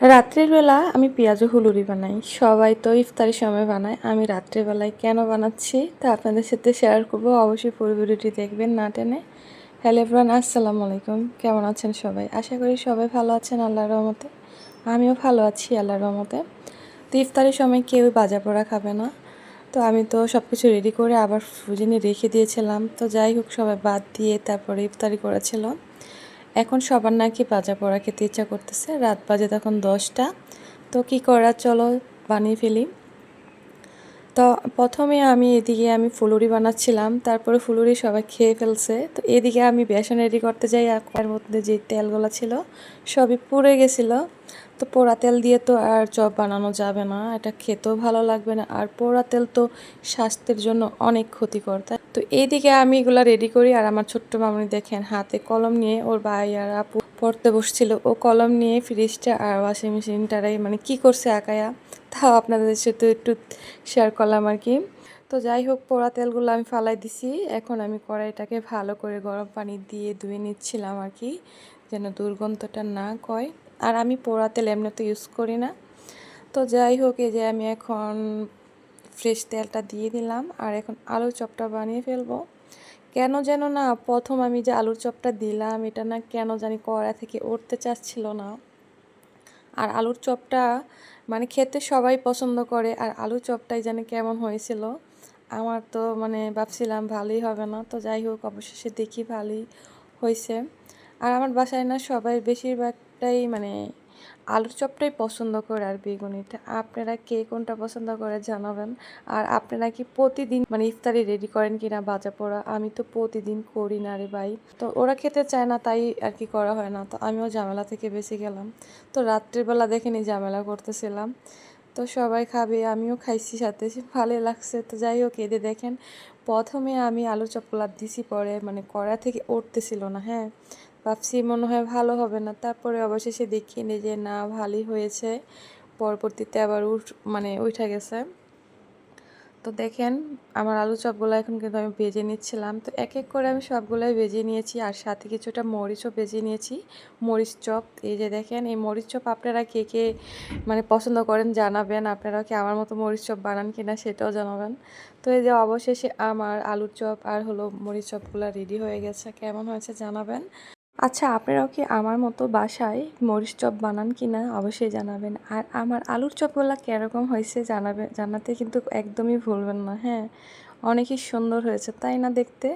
রাত্রের বেলা আমি পেঁয়াজ ও হুলুরি বানাই। সবাই তো ইফতারির সময় বানায়, আমি রাত্রের বেলায় কেন বানাচ্ছি তা আপনাদের সাথে শেয়ার করব। অবশ্যই পুরো ভিডিওটি দেখবেন না টেনে। হ্যালো এভরিওয়ান, আসসালামু আলাইকুম। কেমন আছেন সবাই? আশা করি সবাই ভালো আছেন আল্লাহর রহমতে। আমিও ভালো আছি আল্লাহর রহমতে। তো ইফতারির সময় কেউ ভাজা পোড়া খাবে না, তো আমি তো সব কিছু রেডি করে আবার ফ্রিজে রেখে দিয়েছিলাম। তো যাই হোক, সবাই বাদ দিয়ে তারপরে ইফতারি করেছিল। এখন সবার নাকি ভাজা পোড়া খেতে ইচ্ছা করতেছে, রাত বাজে তখন 10টা। তো কি করা, চলো বানিয়ে ফেলি। তো প্রথমে এদিকে আমি ফুলুরি বানাচ্ছিলাম, তারপরে ফুলুরি সবাই খেয়ে ফেলছে। তো এদিকে আমি বেসন রেডি করতে যাই, আর এর মধ্যে যে তেলগুলো ছিল সবই পুড়ে গেছিলো। তো পোড়া তেল দিয়ে তো আর চপ বানানো যাবে না, এটা খেতেও ভালো লাগবে না, আর পোড়া তেল তো স্বাস্থ্যের জন্য অনেক ক্ষতিকর। তো এইদিকে আমি এগুলা রেডি করি, আর আমার ছোট্ট মামনি দেখেন হাতে কলম নিয়ে, ওর ভাই আর আপু পড়তে বসছিল, ও কলম নিয়ে ফ্রিজটা আর ওয়াশিং মেশিনটারাই মানে কি করছে আঁকায়া, তাও আপনাদের সাথে একটু শেয়ার করলাম আর কি। তো যাই হোক, পোড়া তেলগুলো আমি ফালাই দিছি। এখন আমি কড়াইটাকে ভালো করে গরম পানি দিয়ে ধুয়ে নিচ্ছিলাম আর কি, যেন দুর্গন্ধটা না কয়। আর আমি পোড়া তেল এমনিতে ইউজ করি না। তো যাই হোক, এই যে আমি এখন ফ্রেশ তেলটা দিয়ে দিলাম, আর এখন আলুর চপটা বানিয়ে ফেলবো। কেন যেন না, প্রথম আমি যে আলুর চপটা দিলাম এটা না কেন জানি কড়াই থেকে উঠতে চাচ্ছিল না। আর আলুর চপটা মানে খেতে সবাই পছন্দ করে, আর আলুর চপটাই জানি কেমন হয়েছিল। আমার তো মানে ভাবছিলাম ভালোই হবে না, তো যাই হোক অবশেষে দেখি ভালোই হয়েছে। আর আমার বাসায় না সবাই বেশিরভাগটাই মানে আলুর চপটাই পছন্দ করে, আর বেগুনিটা। আপনারা কে কোনটা পছন্দ করে জানাবেন। আর আপনারা কি প্রতিদিন মানে ইফতারি রেডি করেন কিনা ভাজা পোড়া? আমি তো প্রতিদিন করি না রে ভাই। তো ওরা খেতে চায় না, তাই আর কি করা হয় না। তো আমিও ঝামেলা থেকে বেঁচে গেলাম। তো রাত্রিবেলা দেখেনি ঝামেলা করতেছিলাম। তো সবাই খাবে, আমিও খাইছি সাথে, ভালোই লাগছে। তো যাই হোক, এতে দেখেন প্রথমে আমি আলু চপগুলা দিছি, পরে মানে কড়া থেকে উঠতেছিল না। হ্যাঁ, ভাবছি মনে হয় ভালো হবে না, তারপরে অবশেষে দেখি নি যে না, ভালোই হয়েছে। পরবর্তীতে আবার মানে উঠে গেছে। তো দেখেন আমার আলু চপগুলো এখন কিন্তু আমি ভেজে নিচ্ছিলাম। তো এক এক করে আমি সবগুলোই ভেজে নিয়েছি, আর সাথে কিছুটা মরিচও ভেজে নিয়েছি, মরিচ চপ। এই যে দেখেন, এই মরিচ চপ আপনারা কে কে মানে পছন্দ করেন জানাবেন। আপনারা কি আমার মতো মরিচ চপ বানান কিনা সেটাও জানাবেন। তো এই যে অবশেষে আমার আলুর চপ আর হলো মরিচ চপগুলো রেডি হয়ে গেছে, কেমন হয়েছে জানাবেন। আচ্ছা, আপনারাও কি আমার মতো বাসায় মরিচ চপ বানান কিনা অবশ্যই জানাবেন। আর আমার আলুর চপগুলো কীরকম হয়েছে জানাতে কিন্তু একদমই ভুলবেন না। হ্যাঁ, অনেকই সুন্দর হয়েছে তাই না দেখতে?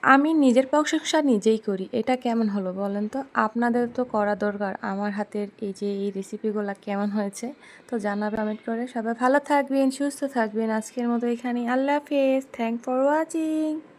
আমি নিজের প্রশংসা নিজেই করি, এটা কেমন হলো বলেন তো? আপনাদের তো করা দরকার আমার হাতের এই রেসিপিগুলো কেমন হয়েছে। তো জানাবেন কমেন্ট করে। সবাই ভালো থাকবেন, সুস্থ থাকবেন। আজকের মতো এখানেই, আল্লাহ হাফেজ। Thank for watching.